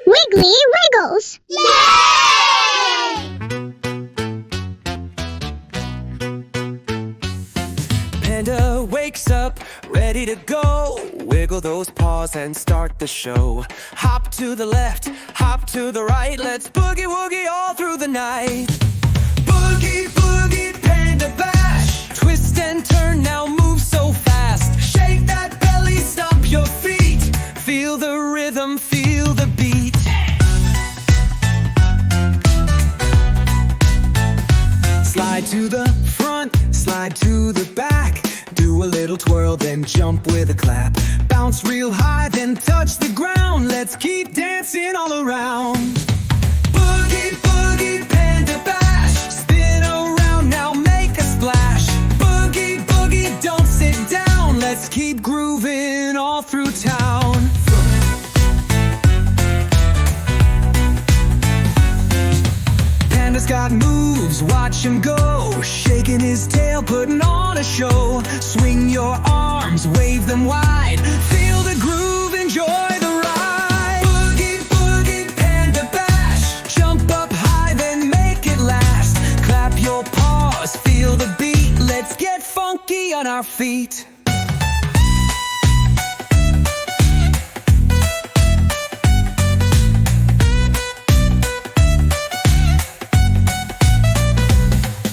Wiggly wiggles! Panda wakes up, ready to go. Wiggle those paws and start the show. Hop to the left, hop to the right. Let's boogie woogie all through the night. Boogie, boogie, Panda Bash. Twist and turn, now move so fast. Shake that belly, stomp your feet. Feel the rhythm, feel the beat. Slide to the front, slide to the back. Do a little twirl, then jump with a clap. Bounce real high, then touch the ground. Let's keep dancing all around. Boogie, boogie, Panda Bash. Spin around, now make a splash. Boogie, boogie, don't sit down. Let's keep grooving all through town. Panda's got moves, watch him go. Shaking his tail, putting on a show. Swing your arms, wave them wide. Feel the groove, enjoy the ride. Boogie, boogie, Panda Bash. Jump up high, then make it last. Clap your paws, feel the beat. Let's get funky on our feet.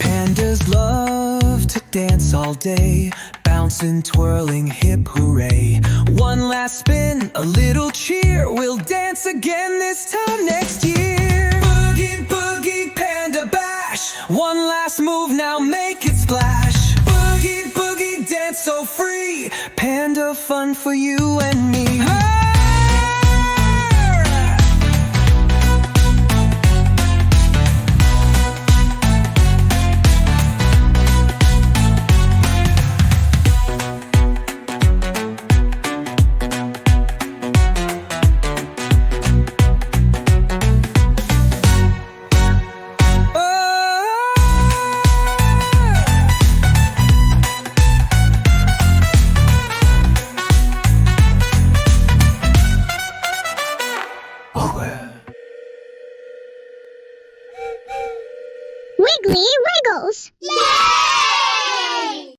Pandas love to dance all day, bouncing, twirling, hip hooray. One last spin, a little cheer. We'll dance again this time next year. Boogie, boogie, Panda Bash. One last move, now make it splash. Boogie, boogie, dance so free. Panda fun for you and me.